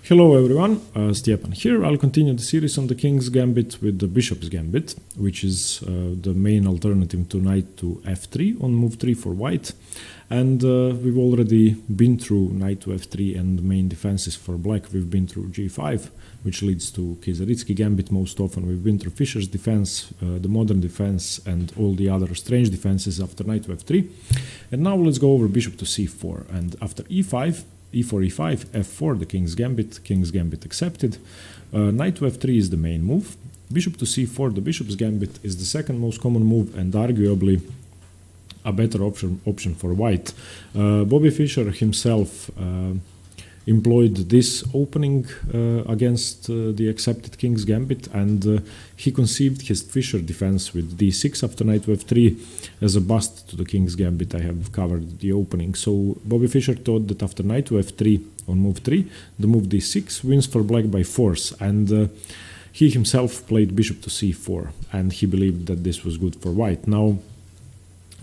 Hello everyone, Stjepan here. I'll continue the series on the King's Gambit with the Bishop's Gambit, which is the main alternative to knight to f3 on move 3 for white. And we've already been through knight to f3 and the main defenses for black. We've been through g5, which leads to Kizaritsky Gambit most often. We've been through Fischer's defense, the modern defense, and all the other strange defenses after knight to f3. And now let's go over bishop to c4. And after e5, e4, e5, f4, the King's Gambit accepted. Knight to f3 is the main move. Bishop to c4, the Bishop's Gambit, is the second most common move and arguably a better option for white. Bobby Fischer himself employed this opening against the accepted King's Gambit, and he conceived his Fischer defense with d6 after knight to f3 as a bust to the King's Gambit. I have covered the opening. So Bobby Fischer thought that after knight to f3 on move 3, the move d6 wins for black by force, and he himself played bishop to c4, and he believed that this was good for white. Now,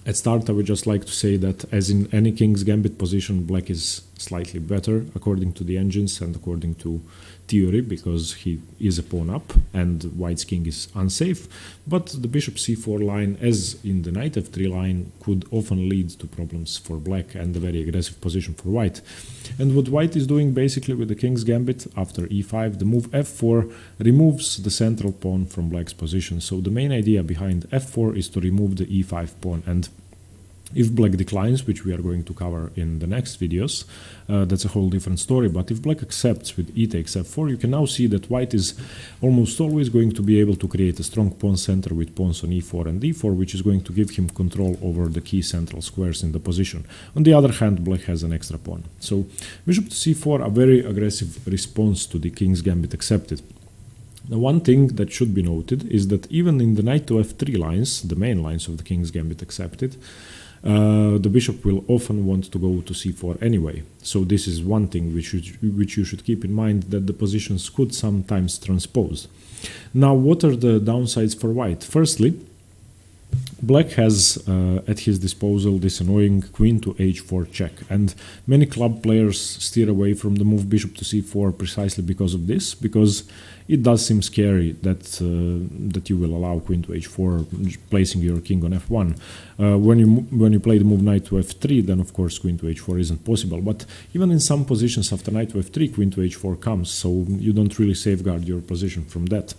at start, I would just like to say that, as in any King's Gambit position, black is slightly better according to the engines and according to theory, because he is a pawn up and white's king is unsafe. But the bishop c4 line, as in the knight f3 line, could often lead to problems for black and a very aggressive position for white. And what white is doing basically with the King's Gambit after e5, the move f4 removes the central pawn from black's position. So the main idea behind f4 is to remove the e5 pawn, and if black declines, which we are going to cover in the next videos, that's a whole different story. But if black accepts with e takes f4, you can now see that white is almost always going to be able to create a strong pawn center with pawns on e4 and d4, which is going to give him control over the key central squares in the position. On the other hand, black has an extra pawn. So bishop to c4, a very aggressive response to the King's Gambit accepted. Now, one thing that should be noted is that even in the knight to f3 lines, the main lines of the King's Gambit accepted, the bishop will often want to go to c4 anyway. So this is one thing which you should keep in mind, that the positions could sometimes transpose. Now, what are the downsides for white? Firstly, black has at his disposal this annoying queen to h4 check, and many club players steer away from the move bishop to c4 precisely because of this, because it does seem scary that that you will allow queen to h4, placing your king on f1. When you play the move knight to f3, then of course queen to h4 isn't possible. But even in some positions after knight to f3, queen to h4 comes, so you don't really safeguard your position from that.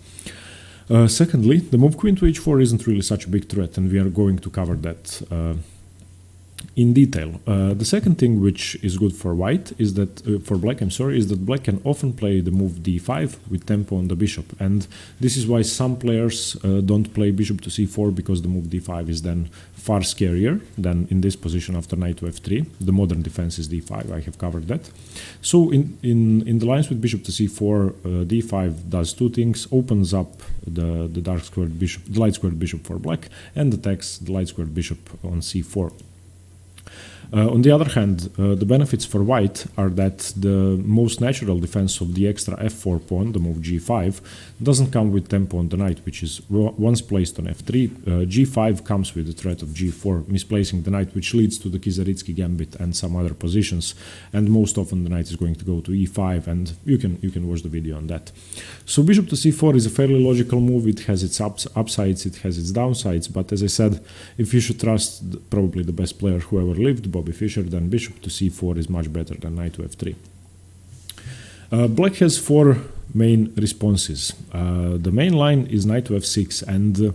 Secondly, the move queen to h4 isn't really such a big threat, and we are going to cover that in detail. The second thing which is good for white is that, for black, I'm sorry, is that black can often play the move d5 with tempo on the bishop, and this is why some players don't play bishop to c4, because the move d5 is then far scarier than in this position after knight to f3. The modern defense is d5, I have covered that. So in the lines with bishop to c4, d5 does two things: opens up the dark squared bishop, the light squared bishop for black, and attacks the light squared bishop on c4. On the other hand, the benefits for white are that the most natural defense of the extra f4 pawn, the move g5, doesn't come with tempo on the knight, which is once placed on f3. G5 comes with the threat of g4, misplacing the knight, which leads to the Kizaritsky Gambit and some other positions. And most often the knight is going to go to e5, and you can watch the video on that. So bishop to c4 is a fairly logical move. It has its upsides, it has its downsides, but as I said, if you should trust probably the best player who ever lived, Bobby Fischer, then bishop to c4 is much better than knight to f3. Black has four main responses. The main line is knight to f6, and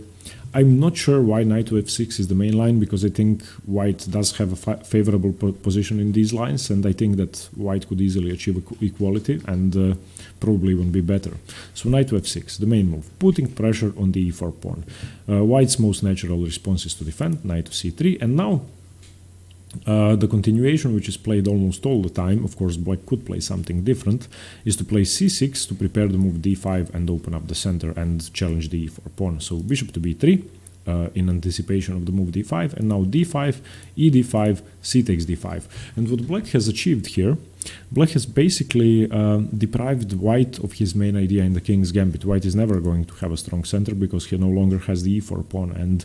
I'm not sure why knight to f6 is the main line, because I think white does have a favorable position in these lines, and I think that white could easily achieve equality and probably even be better. So knight to f6, the main move, putting pressure on the e4 pawn. White's most natural response is to defend, knight to c3, and now the continuation, which is played almost all the time, of course black could play something different, is to play c6 to prepare the move d5 and open up the center and challenge the e4 pawn. So bishop to b3 in anticipation of the move d5, and now d5, e d5, c takes d5. And what black has achieved here, black has basically deprived white of his main idea in the King's Gambit. White is never going to have a strong center because he no longer has the e4 pawn, and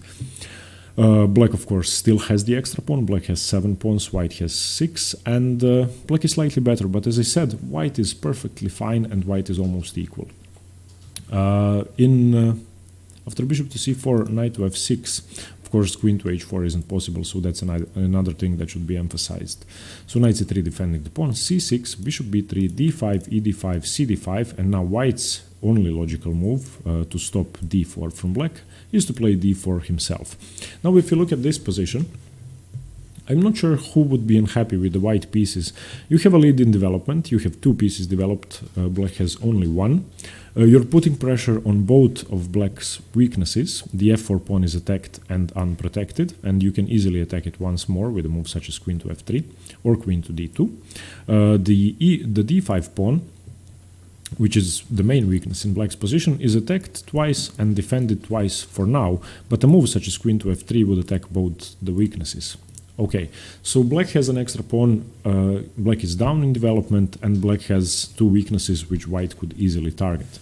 Black, of course, still has the extra pawn. Black has 7 pawns, white has 6, and black is slightly better. But as I said, white is perfectly fine and white is almost equal. After bishop to c4, knight to f6, of course, queen to h4 isn't possible, so that's another thing that should be emphasized. So knight c3 defending the pawn, c6, bishop b3, d5, ed5, cd5, and now white's only logical move to stop d4 from black is to play d4 himself. Now, if you look at this position, I'm not sure who would be unhappy with the white pieces. You have a lead in development, you have 2 pieces developed, black has only 1. You're putting pressure on both of black's weaknesses. The f4 pawn is attacked and unprotected, and you can easily attack it once more with a move such as queen to f3 or queen to d2. The d5 pawn, which is the main weakness in black's position, is attacked twice and defended twice for now, but a move such as queen to f3 would attack both the weaknesses. Okay, so black has an extra pawn, black is down in development, and black has 2 weaknesses which white could easily target.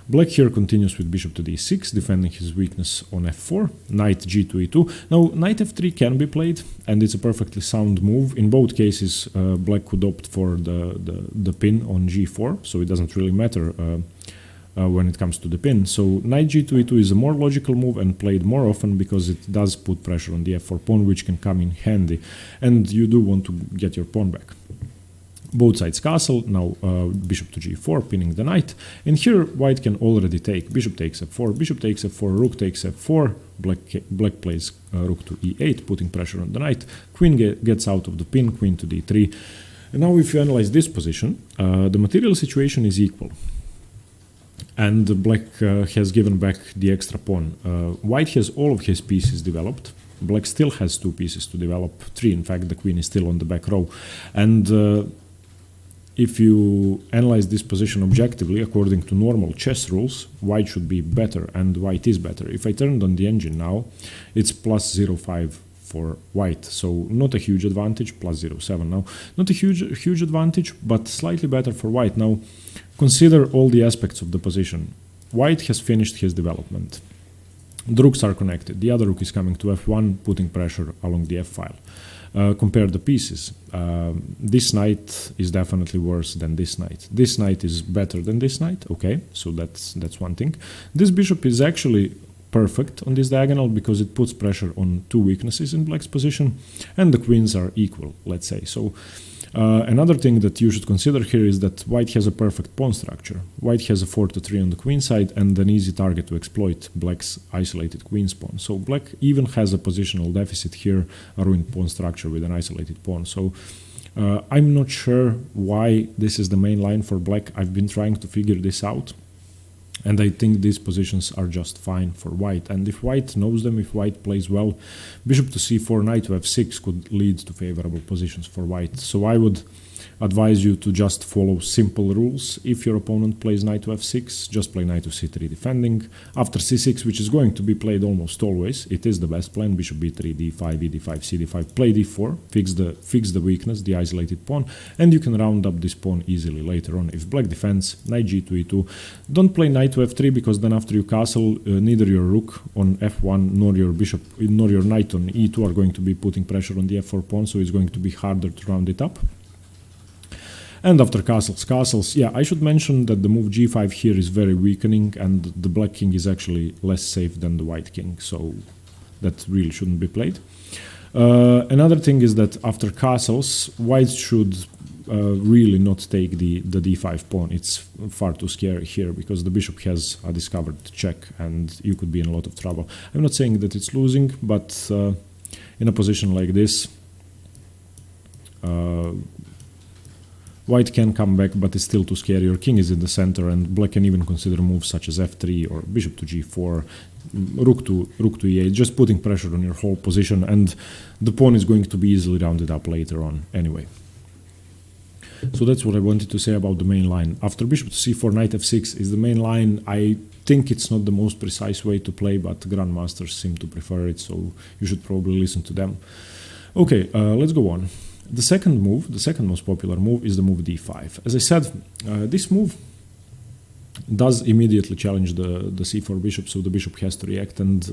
Black here continues with bishop to d6, defending his weakness on f4, knight g to e2. Now, knight f3 can be played, and it's a perfectly sound move. In both cases, black could opt for the pin on g4, so it doesn't really matter when it comes to the pin. So knight g to e2 is a more logical move and played more often because it does put pressure on the f4 pawn, which can come in handy, and you do want to get your pawn back. Both sides castle, now bishop to g4, pinning the knight, and here white can already take. Bishop takes f4, bishop takes f4, rook takes f4, black plays rook to e8, putting pressure on the knight, queen gets out of the pin, queen to d3. And now if you analyze this position, the material situation is equal, and black has given back the extra pawn. White has all of his pieces developed. Black still has 2 pieces to develop, 3 in fact. The queen is still on the back row, and if you analyze this position objectively, according to normal chess rules, white should be better, and white is better. If I turned on the engine now, it's plus 0.5 for white, so not a huge advantage, plus 0.7 now. Not a huge advantage, but slightly better for white. Now, consider all the aspects of the position. White has finished his development. The rooks are connected. The other rook is coming to f1, putting pressure along the f-file. Compare the pieces. This knight is definitely worse than this knight. This knight is better than this knight. Okay, so that's one thing. This bishop is actually perfect on this diagonal because it puts pressure on 2 weaknesses in black's position, and the queens are equal, let's say. So another thing that you should consider here is that white has a perfect pawn structure. White has a 4 to 3 on the queen side and an easy target to exploit black's isolated queen's pawn. So black even has a positional deficit here, a ruined pawn structure with an isolated pawn. So I'm not sure why this is the main line for black. I've been trying to figure this out, and I think these positions are just fine for white. And if white knows them, if white plays well, bishop to c4, knight to f6 could lead to favorable positions for white. So I would advise you to just follow simple rules. If your opponent plays knight to f6, just play knight to c3 defending. After c6, which is going to be played almost always, it is the best plan. Bishop b3, d5, e d5, cd5, play d4, fix the weakness, the isolated pawn, and you can round up this pawn easily later on. If black defends, knight g to e2. Don't play knight to f3 because then after you castle, neither your rook on f1 nor your bishop nor your knight on e2 are going to be putting pressure on the f4 pawn, so it's going to be harder to round it up. And after castles, yeah, I should mention that the move g5 here is very weakening, and the black king is actually less safe than the white king, so that really shouldn't be played. Another thing is that after castles, white should really not take the d5 pawn. It's far too scary here because the bishop has a discovered check and you could be in a lot of trouble. I'm not saying that it's losing, but in a position like this, white can come back, but it's still too scary. Your king is in the center, and black can even consider moves such as f3 or bishop to g4, rook to e8, just putting pressure on your whole position, and the pawn is going to be easily rounded up later on anyway. So that's what I wanted to say about the main line. After bishop to c4, knight f6 is the main line. I think it's not the most precise way to play, but grandmasters seem to prefer it, so you should probably listen to them. Okay, let's go on. The second move, the second most popular move, is the move d5. As I said, this move does immediately challenge the c4 bishop, so the bishop has to react, and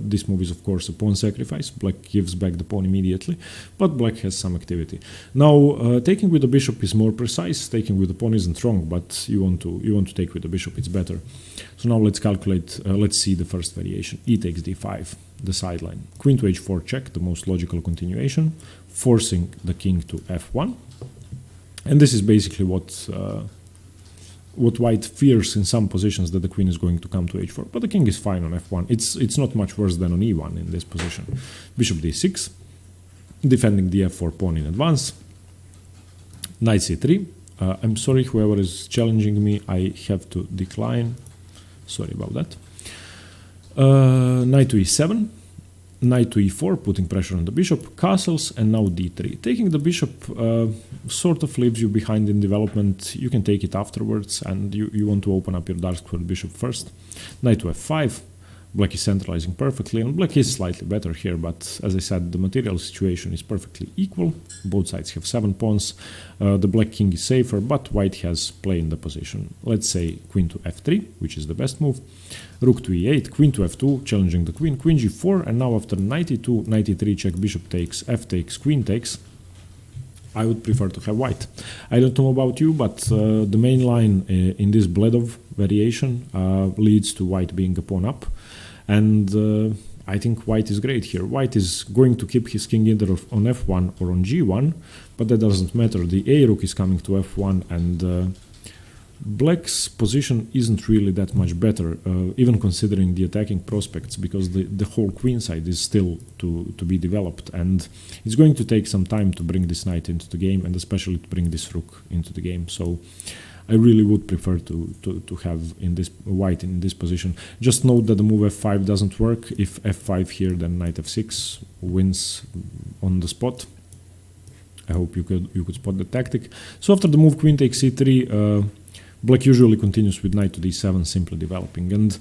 this move is of course a pawn sacrifice. Black gives back the pawn immediately, but black has some activity. Now taking with the bishop is more precise, taking with the pawn isn't wrong, but you want to take with the bishop, it's better. So now let's calculate, let's see the first variation. E takes d5, the sideline. Queen to h4 check, the most logical continuation, forcing the king to f1. And this is basically what white fears in some positions, that the queen is going to come to h4, but the king is fine on f1. It's not much worse than on e1 in this position. Bishop d6, defending the f4 pawn in advance. Knight c3. I'm sorry, whoever is challenging me, I have to decline. Sorry about that. Knight to e7. Knight to e4, putting pressure on the bishop, castles, and now d3. Taking the bishop sort of leaves you behind in development. You can take it afterwards, and you want to open up your dark squared bishop first. Knight to f5. Black is centralizing perfectly, and black is slightly better here, but as I said, the material situation is perfectly equal. Both sides have 7 pawns. The black king is safer, but white has play in the position. Let's say queen to f3, which is the best move. Rook to e8, queen to f2, challenging the queen, queen g4, and now after knight e2, knight e3 check, bishop takes, f takes, queen takes. I would prefer to have white. I don't know about you, but the main line in this Bledov variation leads to white being a pawn up. And I think white is great here. White is going to keep his king either on f1 or on g1, but that doesn't matter. The a rook is coming to f1, and black's position isn't really that much better, even considering the attacking prospects, because the whole queen side is still to be developed, and it's going to take some time to bring this knight into the game, and especially to bring this rook into the game. So I really would prefer to have white in this position. Just note that the move f5 doesn't work. If f5 here, then knight f6 wins on the spot. I hope you could spot the tactic. So after the move queen takes c3, black usually continues with knight to d7, simply developing. And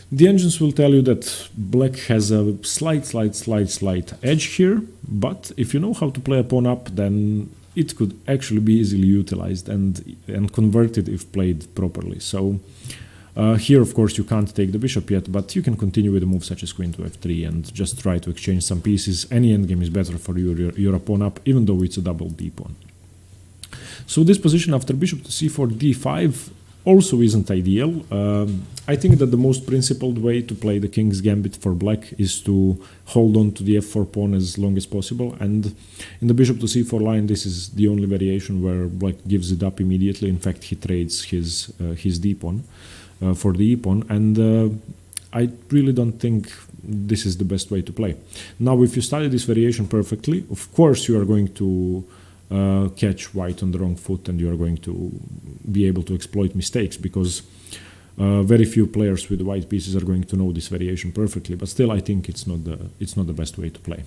the engines will tell you that black has a slight edge here, but if you know how to play a pawn up, then it could actually be easily utilized and converted if played properly. So here, of course, you can't take the bishop yet, but you can continue with a move such as queen to f3 and just try to exchange some pieces. Any endgame is better for you're a pawn up, even though it's a double d pawn. So this position after bishop to c4, d5 also isn't ideal. I think that the most principled way to play the king's gambit for black is to hold on to the f4 pawn as long as possible, and in the bishop to c4 line, this is the only variation where black gives it up immediately. In fact, he trades his d pawn for the e pawn, and I really don't think this is the best way to play. Now, if you study this variation perfectly, of course you are going to catch white on the wrong foot, and you are going to be able to exploit mistakes, because very few players with white pieces are going to know this variation perfectly. But still, I think it's not the best way to play.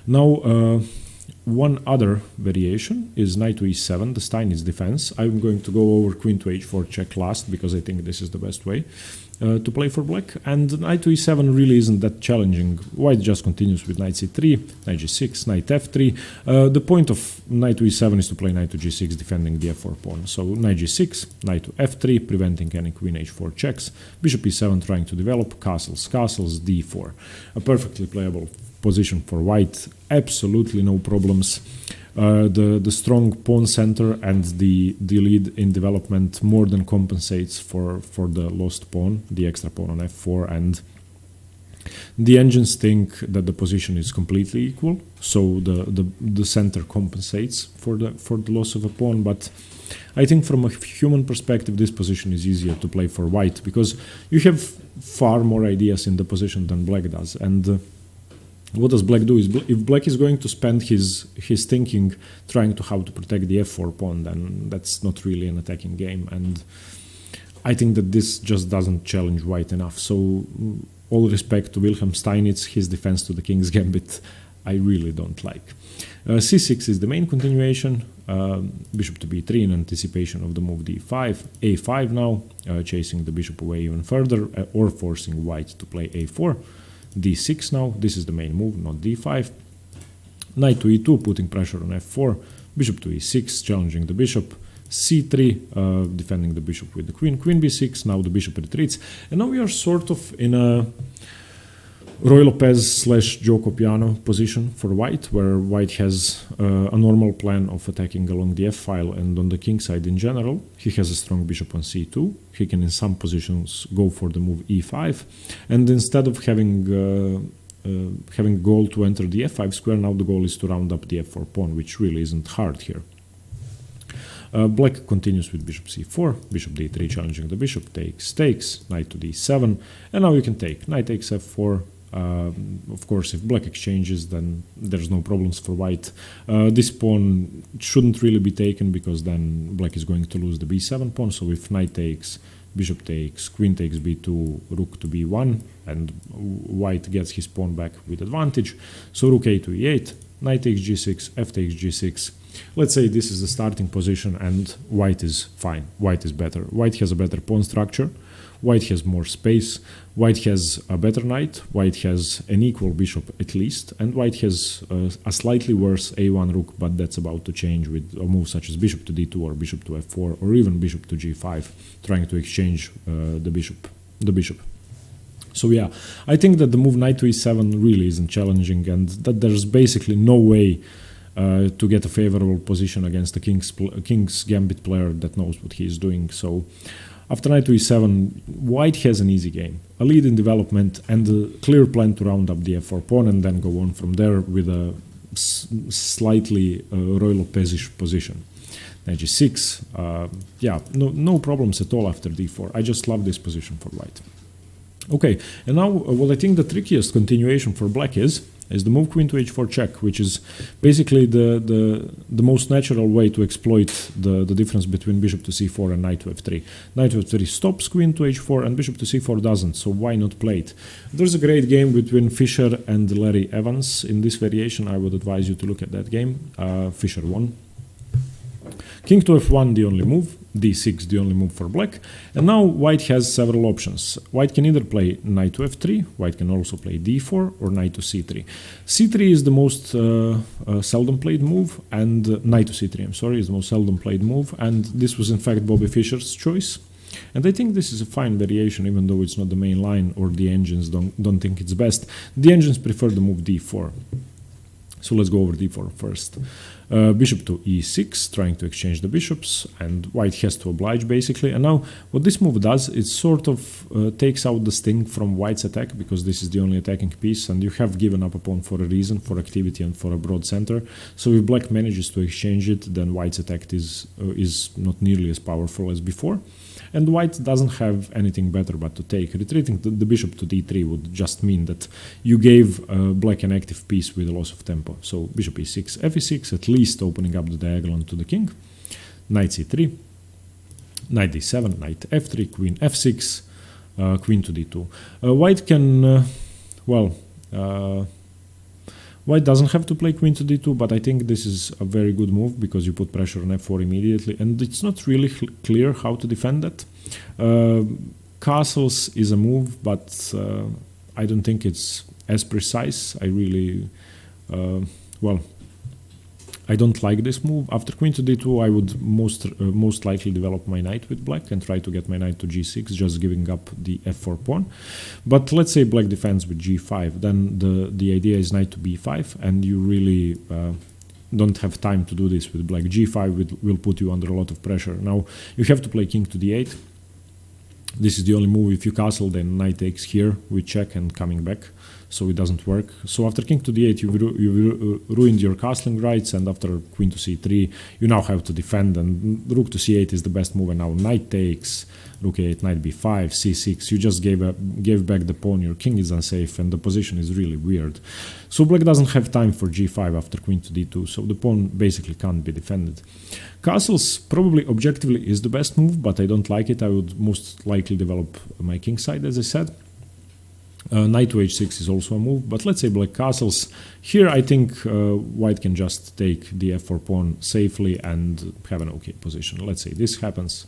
Now, one other variation is knight to e7, the Steinitz defense. I'm going to go over queen to h4 check last, because I think this is the best way to play for black. And knight to e7 really isn't that challenging. White just continues with knight c3, knight g6, knight f3. The point of knight to e7 is to play knight to g6, defending the f4 pawn. So knight g6, knight to f3, preventing any queen h4 checks, bishop e7 trying to develop, castles, d4. A perfectly playable position for white, absolutely no problems. The strong pawn center and the lead in development more than compensates for the lost pawn, the extra pawn on f4, and the engines think that the position is completely equal, so the center compensates for the loss of a pawn. But I think from a human perspective, this position is easier to play for white, because you have far more ideas in the position than black does. And what does black do is, if black is going to spend his thinking trying to how to protect the f4 pawn, then that's not really an attacking game, and I think that this just doesn't challenge white enough. So all respect to Wilhelm Steinitz, his defense to the king's gambit I really don't like. c6 is the main continuation, bishop to b3 in anticipation of the move d5, a5 now, chasing the bishop away even further, or forcing white to play a4. d6 now, this is the main move, not d5. Knight to e2, putting pressure on f4, bishop to e6, challenging the bishop, c3, defending the bishop with the queen, queen b6, now the bishop retreats, and now we are sort of in a Roy Lopez / Joe Copiano position for white, where white has a normal plan of attacking along the f-file, and on the king side in general, he has a strong bishop on c2. He can in some positions go for the move e5, and instead of having goal to enter the f5 square, now the goal is to round up the f4 pawn, which really isn't hard here. Black continues with bishop c4, bishop d3 challenging the bishop, takes, knight to d7, and now you can take, knight takes f4. Of course, if black exchanges, then there's no problems for white. This pawn shouldn't really be taken, because then black is going to lose the b7 pawn. So if knight takes, bishop takes, queen takes b2, rook to b1, and white gets his pawn back with advantage. So rook a to e8, knight takes g6, f takes g6. Let's say this is the starting position and white is fine. White is better. White has a better pawn structure. White has more space. White has a better knight. White has an equal bishop at least. And white has a slightly worse a1 rook, but that's about to change with a move such as bishop to d2 or bishop to f4 or even bishop to g5, trying to exchange the bishop. So yeah, I think that the move knight to e7 really isn't challenging, and that there's basically no way to get a favorable position against a king's gambit player that knows what he is doing. So after knight to e7, white has an easy game, a lead in development, and a clear plan to round up the f4 pawn and then go on from there with a slightly Roy Lopez-ish position. Knight g6, yeah, no problems at all after d4. I just love this position for white. Okay, and now what I think the trickiest continuation for black is the move queen to h4 check, which is basically the most natural way to exploit the difference between bishop to c4 and knight to f3. Knight to f3 stops queen to h4 and bishop to c4 doesn't, so why not play it? There's a great game between Fischer and Larry Evans in this variation. I would advise you to look at that game. Fischer won. King to f1 the only move, d6 the only move for black, and now white has several options. White can either play knight to f3, white can also play d4 or knight to c3. c3 is the most seldom played move, and knight to c3, I'm sorry, is the most seldom played move, and this was in fact Bobby Fischer's choice. And I think this is a fine variation, even though it's not the main line or the engines don't think it's best. The engines prefer the move d4. So let's go over d4 first. Bishop to e6, trying to exchange the bishops, and white has to oblige basically. And now what this move does, it sort of takes out the sting from white's attack, because this is the only attacking piece and you have given up a pawn for a reason, for activity and for a broad center. So if black manages to exchange it, then white's attack is not nearly as powerful as before. And white doesn't have anything better but to take. Retreating the bishop to d3 would just mean that you gave black an active piece with a loss of tempo. So bishop e6, f6, at least opening up the diagonal to the king. Knight c3, knight d7, knight f3, queen f6, queen to d2. White can, white doesn't have to play queen to d2, but I think this is a very good move because you put pressure on f4 immediately, and it's not really clear how to defend that. Castles is a move, but I don't think it's as precise. I really, I don't like this move. After queen to d2, I would most likely develop my knight with black and try to get my knight to g6, just giving up the f4 pawn. But let's say black defends with g5, then the idea is knight to b5, and you really don't have time to do this with black. g5 will put you under a lot of pressure. Now you have to play king to d8. This is the only move. If you castle, then knight takes here with check and coming back, so it doesn't work. So after king to d8, you've ruined your castling rights, and after queen to c3, you now have to defend, and rook to c8 is the best move, and now knight takes, rook a8, knight b5, c6. You just gave back the pawn, your king is unsafe, and the position is really weird. So black doesn't have time for g5 after queen to d2, so the pawn basically can't be defended. Castles probably objectively is the best move, but I don't like it. I would most likely develop my king side, as I said. Knight to h6 is also a move, but let's say black castles. Here I think white can just take the f4 pawn safely and have an okay position. Let's say this happens.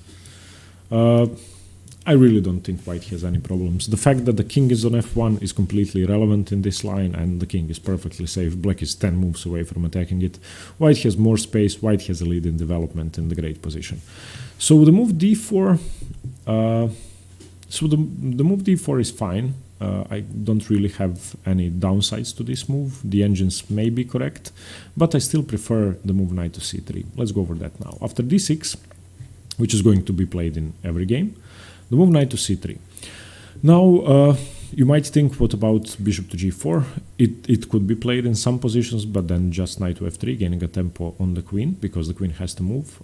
I really don't think white has any problems. The fact that the king is on f1 is completely irrelevant in this line, and the king is perfectly safe. Black is 10 moves away from attacking it. White has more space. White has a lead in development in the great position. So the move d4, the move d4 is fine. I don't really have any downsides to this move. The engines may be correct, but I still prefer the move knight to c3. Let's go over that now. After d6, which is going to be played in every game, the move knight to c3. Now, you might think, what about bishop to g4? It could be played in some positions, but then just knight to f3, gaining a tempo on the queen, because the queen has to move.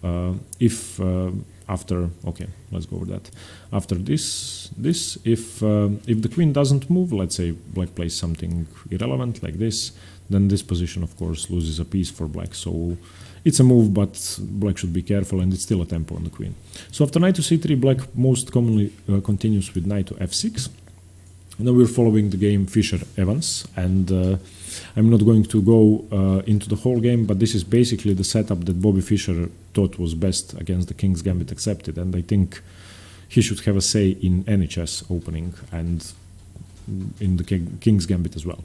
Okay, let's go over that. After this, if the queen doesn't move, let's say black plays something irrelevant like this, then this position, of course, loses a piece for black. So it's a move, but black should be careful, and it's still a tempo on the queen. So after knight to c3, black most commonly continues with knight to f6. Now we're following the game Fischer-Evans, and I'm not going to go into the whole game, but this is basically the setup that Bobby Fischer thought was best against the King's Gambit accepted, and I think he should have a say in any chess opening and in the King's Gambit as well.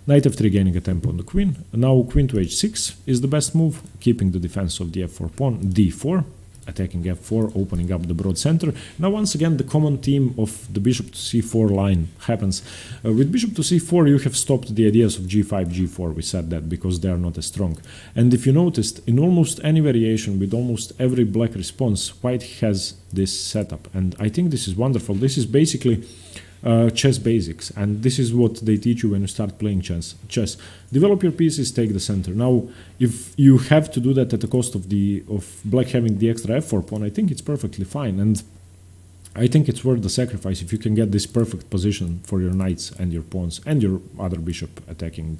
Knight f3 gaining a tempo on the queen. Now queen to h6 is the best move, keeping the defense of the f4 pawn. d4, attacking f4, opening up the broad center. Now once again the common theme of the bishop to c4 line happens. With bishop to c4 you have stopped the ideas of g5, g4, we said that, because they are not as strong. And if you noticed, in almost any variation, with almost every black response, white has this setup, and I think this is wonderful. This is basically chess basics, and this is what they teach you when you start playing chess. Develop your pieces, take the center. Now, if you have to do that at the cost of black having the extra f4 pawn, I think it's perfectly fine, and I think it's worth the sacrifice if you can get this perfect position for your knights and your pawns and your other bishop attacking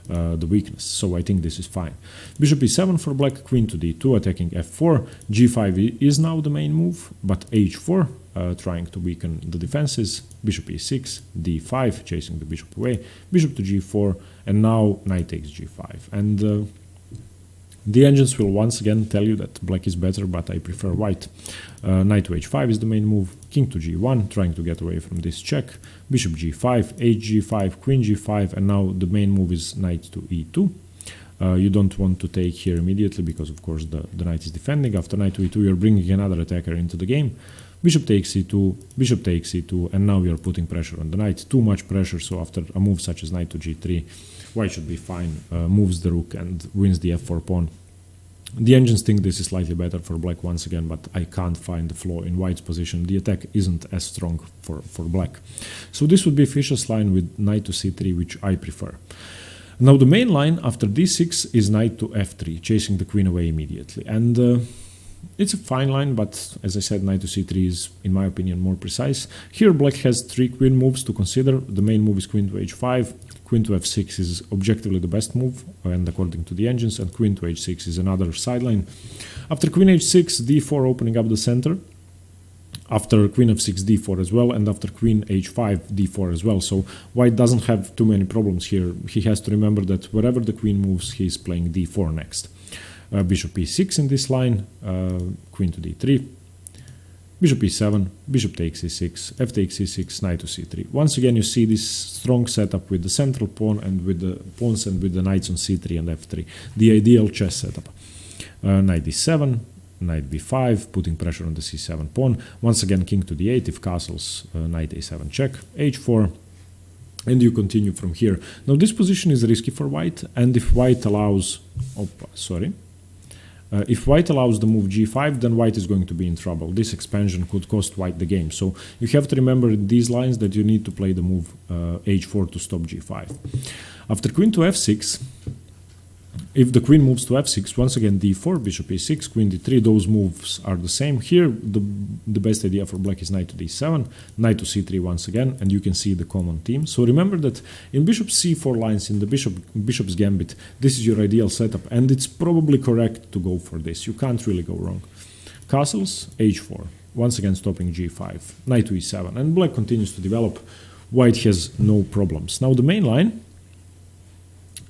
the weakness. So I think this is fine. Bishop e7 for black, queen to d2, attacking f4. g5 is now the main move, but h4, trying to weaken the defenses. Bishop e6, d5, chasing the bishop away. Bishop to g4, and now knight takes g5. And the engines will once again tell you that black is better, but I prefer white. Knight to h5 is the main move. King to g1, trying to get away from this check. Bishop g5, hg5, queen g5, and now the main move is knight to e2. You don't want to take here immediately, because of course the knight is defending. After knight to e2, you're bringing another attacker into the game. Bishop takes e2, bishop takes e2, and now you're putting pressure on the knight. Too much pressure, so after a move such as knight to g3, white should be fine, moves the rook and wins the f4 pawn. The engines think this is slightly better for black once again, but I can't find the flaw in white's position. The attack isn't as strong for black. So this would be Fischer's line with knight to c3, which I prefer. Now the main line after d6 is knight to f3, chasing the queen away immediately. And it's a fine line, but as I said, knight to c3 is, in my opinion, more precise. Here black has 3 queen moves to consider. The main move is queen to h5. Queen to f6 is objectively the best move, and according to the engines, and queen to h6 is another sideline. After queen h6, d4, opening up the center. After queen f6, d4 as well, and after queen h5, d4 as well. So white doesn't have too many problems here. He has to remember that wherever the queen moves, he's playing d4 next. Bishop e6 in this line, queen to d3. Bishop e7, bishop takes e6, f takes e6, knight to c3. Once again, you see this strong setup with the central pawn and with the pawns and with the knights on c3 and f3. The ideal chess setup. Knight d7, knight b5, putting pressure on the c7 pawn. Once again, king to d8, if castles, knight a7 check, h4, and you continue from here. Now this position is risky for white, and if white allows... if white allows the move g5, then white is going to be in trouble. This expansion could cost white the game. So you have to remember in these lines that you need to play the move h4 to stop g5. After queen to f6, if the queen moves to f6, once again d4, bishop e6, queen d3, those moves are the same. Here, the best idea for black is knight to d7, knight to c3 once again, and you can see the common theme. So remember that in bishop c4 lines, in the bishop's gambit, this is your ideal setup, and it's probably correct to go for this. You can't really go wrong. Castles, h4, once again stopping g5, knight to e7, and black continues to develop. White has no problems. Now the main line,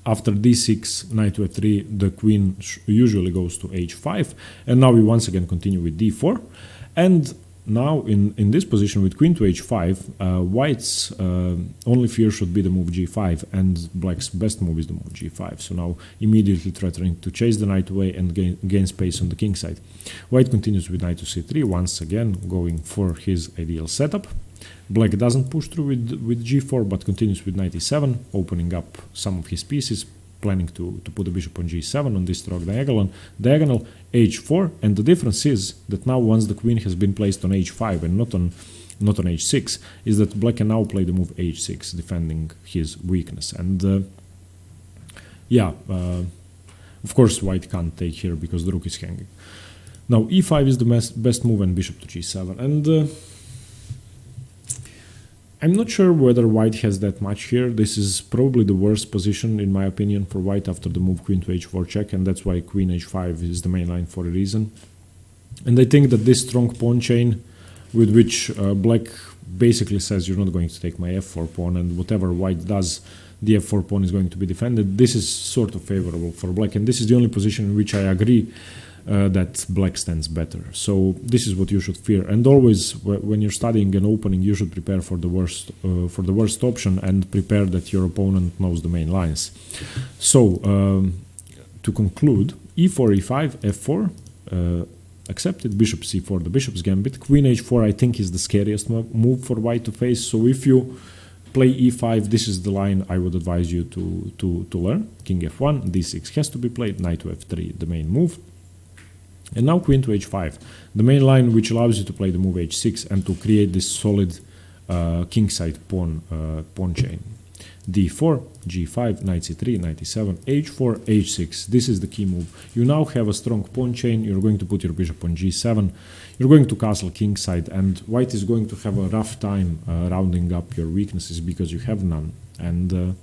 after d6, knight to f3, the queen usually goes to h5, and now we once again continue with d4. And now in this position with queen to h5, white's only fear should be the move g5, and black's best move is the move g5. So now immediately threatening to chase the knight away and gain space on the king side. White continues with knight to c3, once again going for his ideal setup. Black doesn't push through with g4, but continues with knight e7, opening up some of his pieces, planning to put the bishop on g7 on this stroke diagonal h4, and the difference is that now once the queen has been placed on h5 and not on h6, is that black can now play the move h6, defending his weakness. And of course white can't take here because the rook is hanging. Now e5 is the best move and bishop to g7, and I'm not sure whether white has that much here. This is probably the worst position in my opinion for white after the move queen to h4 check, and that's why queen h5 is the main line for a reason. And I think that this strong pawn chain with which black basically says you're not going to take my f4 pawn, and whatever white does, the f4 pawn is going to be defended, this is sort of favorable for black, and this is the only position in which I agree that black stands better. So this is what you should fear, and always when you're studying an opening, you should prepare for the worst option and prepare that your opponent knows the main lines. So to conclude, e4, e5, f4, accepted, bishop c4, the bishop's gambit. Queen h4 I think is the scariest move for white to face, so if you play e5, this is the line I would advise you to learn. King f1, d6 has to be played, knight to f3, the main move. And now queen to h5, the main line which allows you to play the move h6 and to create this solid kingside pawn chain. d4, g5, knight c3, knight e7, h4, h6. This is the key move. You now have a strong pawn chain. You're going to put your bishop on g7. You're going to castle kingside, and white is going to have a rough time rounding up your weaknesses because you have none. And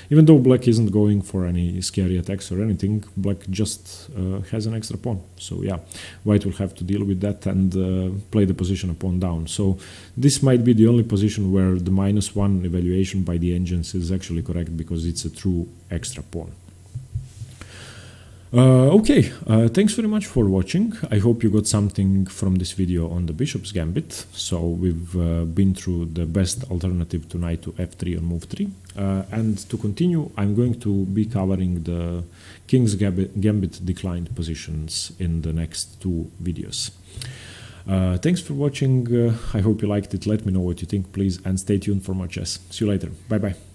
even though black isn't going for any scary attacks or anything, black just has an extra pawn. So yeah, white will have to deal with that and play the position a pawn down. So this might be the only position where the -1 evaluation by the engines is actually correct, because it's a true extra pawn. Thanks very much for watching. I hope you got something from this video on the bishop's gambit. So we've been through the best alternative to knight to f3 on move 3. And to continue, I'm going to be covering the king's gambit declined positions in the next 2 videos. Thanks for watching. I hope you liked it. Let me know what you think, please, and stay tuned for more chess. See you later. Bye bye.